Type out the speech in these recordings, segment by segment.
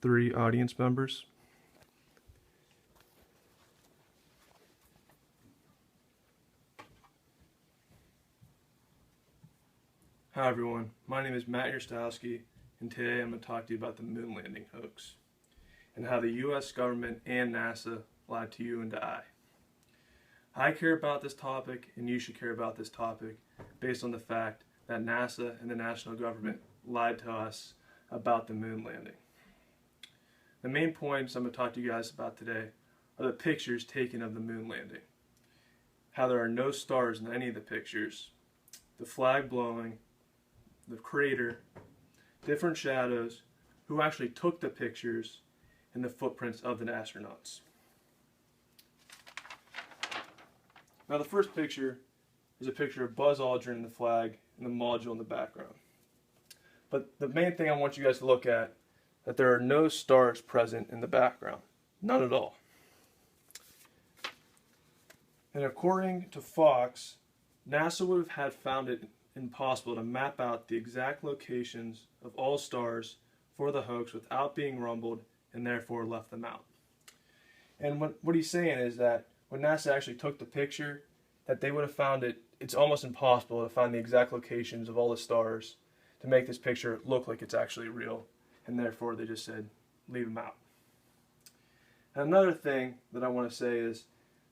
3 audience members. Hi everyone, my name is Matt Yourstowsky, and today I'm going to talk to you about the moon landing hoax and how the US government and NASA lied to you and to I. I care about this topic, and you should care about this topic based on the fact that NASA and the national government lied to us about the moon landing. The main points I'm going to talk to you guys about today are the pictures taken of the moon landing, how there are no stars in any of the pictures, the flag blowing, the crater, different shadows, who actually took the pictures, and the footprints of the astronauts. Now the first picture is a picture of Buzz Aldrin and the flag and the module in the background. But the main thing I want you guys to look at, that there are no stars present in the background. None at all. And according to Fox, NASA would have had found it impossible to map out the exact locations of all stars for the hoax without being rumbled, and therefore left them out. And what he's saying is that when NASA actually took the picture, that they would have found it's almost impossible to find the exact locations of all the stars to make this picture look like it's actually real, and therefore they just said leave them out. And another thing that I want to say is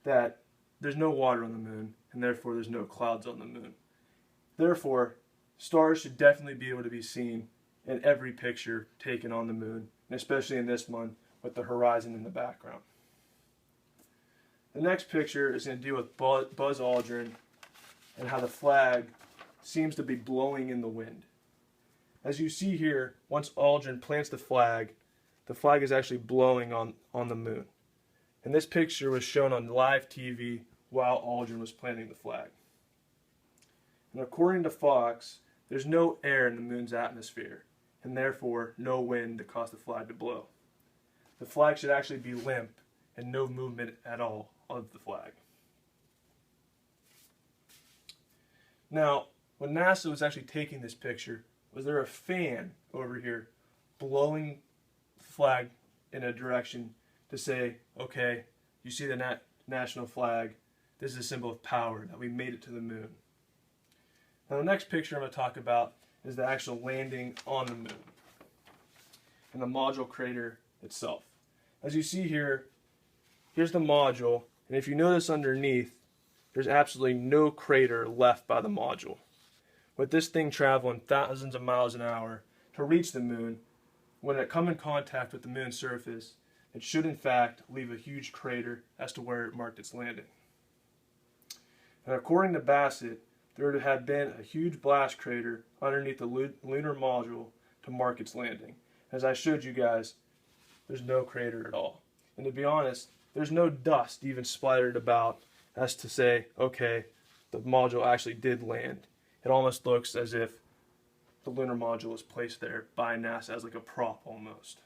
that there's no water on the moon, and therefore there's no clouds on the moon. Therefore, stars should definitely be able to be seen in every picture taken on the moon, and especially in this one with the horizon in the background. The next picture is going to deal with Buzz Aldrin and how the flag seems to be blowing in the wind. As you see here, once Aldrin plants the flag is actually blowing on the moon. And this picture was shown on live TV while Aldrin was planting the flag. And according to Fox, there's no air in the moon's atmosphere, and therefore no wind to cause the flag to blow. The flag should actually be limp and no movement at all of the flag. Now, when NASA was actually taking this picture, was there a fan over here blowing the flag in a direction to say, okay, you see the national flag, this is a symbol of power, that we made it to the moon. Now the next picture I'm going to talk about is the actual landing on the moon and the module crater itself. As you see here, here's the module, and if you notice underneath, there's absolutely no crater left by the module. With this thing traveling thousands of miles an hour to reach the moon, when it comes in contact with the moon's surface, it should in fact leave a huge crater as to where it marked its landing. And according to Bassett, there had been a huge blast crater underneath the lunar module to mark its landing. As I showed you guys, there's no crater at all. And to be honest, there's no dust even splattered about as to say, okay, the module actually did land. It almost looks as if the lunar module was placed there by NASA as like a prop almost.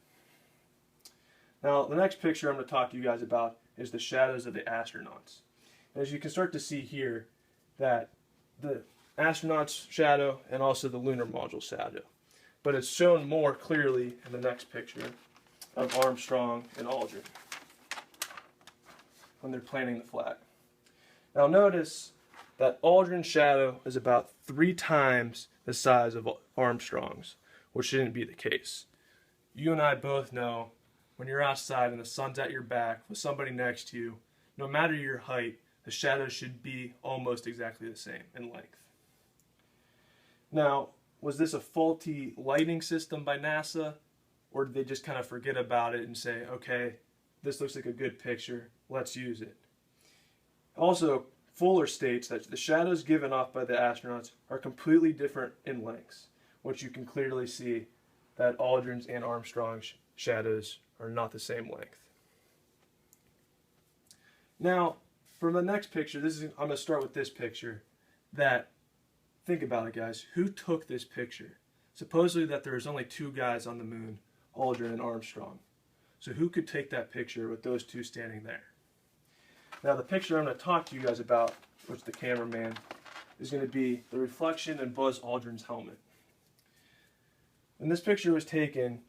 Now, the next picture I'm going to talk to you guys about is the shadows of the astronauts. And as you can start to see here, that the astronaut's shadow and also the lunar module shadow. But it's shown more clearly in the next picture of Armstrong and Aldrin when they're planting the flag. Now notice that Aldrin's shadow is about 3 times the size of Armstrong's, which shouldn't be the case. You and I both know when you're outside and the sun's at your back with somebody next to you, no matter your height, the shadows should be almost exactly the same in length. Now, was this a faulty lighting system by NASA, or did they just kind of forget about it and say, okay, this looks like a good picture, let's use it? Also, Fuller states that the shadows given off by the astronauts are completely different in lengths, which you can clearly see that Aldrin's and Armstrong's shadows are not the same length. Now, for the next picture, I'm going to start with this picture. Think about it, guys. Who took this picture? Supposedly that there was only 2 guys on the moon, Aldrin and Armstrong. So who could take that picture with those 2 standing there? Now the picture I'm going to talk to you guys about, which the cameraman, is going to be the reflection in Buzz Aldrin's helmet. And this picture was taken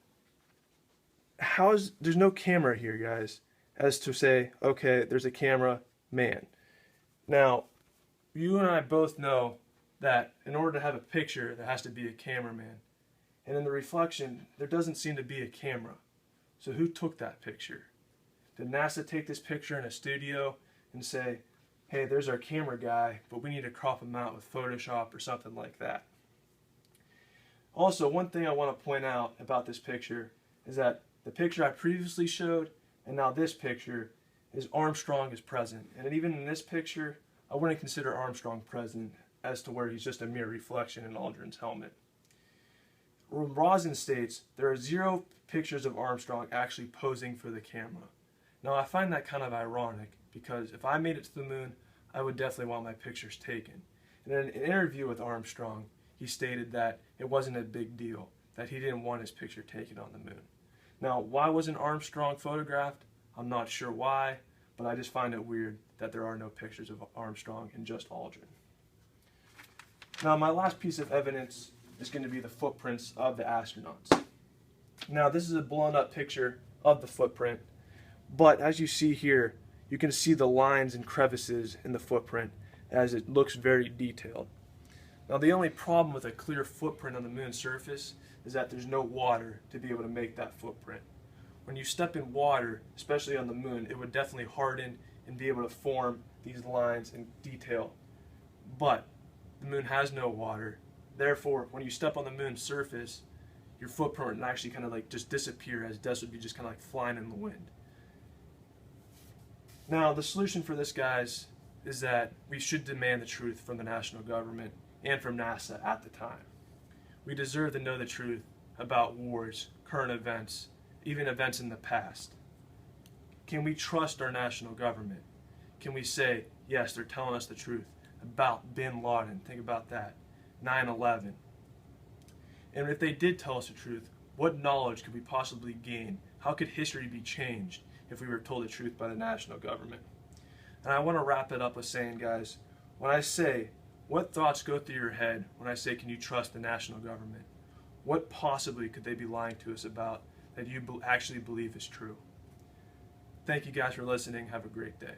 there's no camera here, guys, as to say, okay, there's a camera man. Now, you and I both know that in order to have a picture, there has to be a cameraman. And in the reflection, there doesn't seem to be a camera. So who took that picture? Did NASA take this picture in a studio and say, hey, there's our camera guy, but we need to crop him out with Photoshop or something like that? Also, one thing I want to point out about this picture is that the picture I previously showed and now this picture is Armstrong is present. And even in this picture, I wouldn't consider Armstrong present as to where he's just a mere reflection in Aldrin's helmet. Rosin states there are 0 pictures of Armstrong actually posing for the camera. Now I find that kind of ironic because if I made it to the moon, I would definitely want my pictures taken. And in an interview with Armstrong, he stated that it wasn't a big deal, that he didn't want his picture taken on the moon. Now, why wasn't Armstrong photographed? I'm not sure why, but I just find it weird that there are no pictures of Armstrong and just Aldrin. Now, my last piece of evidence is going to be the footprints of the astronauts. Now, this is a blown up picture of the footprint, but as you see here, you can see the lines and crevices in the footprint as it looks very detailed. Now, the only problem with a clear footprint on the moon's surface is that there's no water to be able to make that footprint. When you step in water, especially on the moon, it would definitely harden and be able to form these lines in detail. But the moon has no water. Therefore, when you step on the moon's surface, your footprint would actually kind of like just disappear, as dust would be just kind of like flying in the wind. Now, the solution for this, guys, is that we should demand the truth from the national government and from NASA at the time. We deserve to know the truth about wars, current events, even events in the past. Can we trust our national government? Can we say, yes, they're telling us the truth about bin Laden? Think about that. 9/11. And if they did tell us the truth, what knowledge could we possibly gain? How could history be changed if we were told the truth by the national government? And I want to wrap it up with saying, guys, when I say, what thoughts go through your head when I say, can you trust the national government? What possibly could they be lying to us about that you actually believe is true? Thank you guys for listening. Have a great day.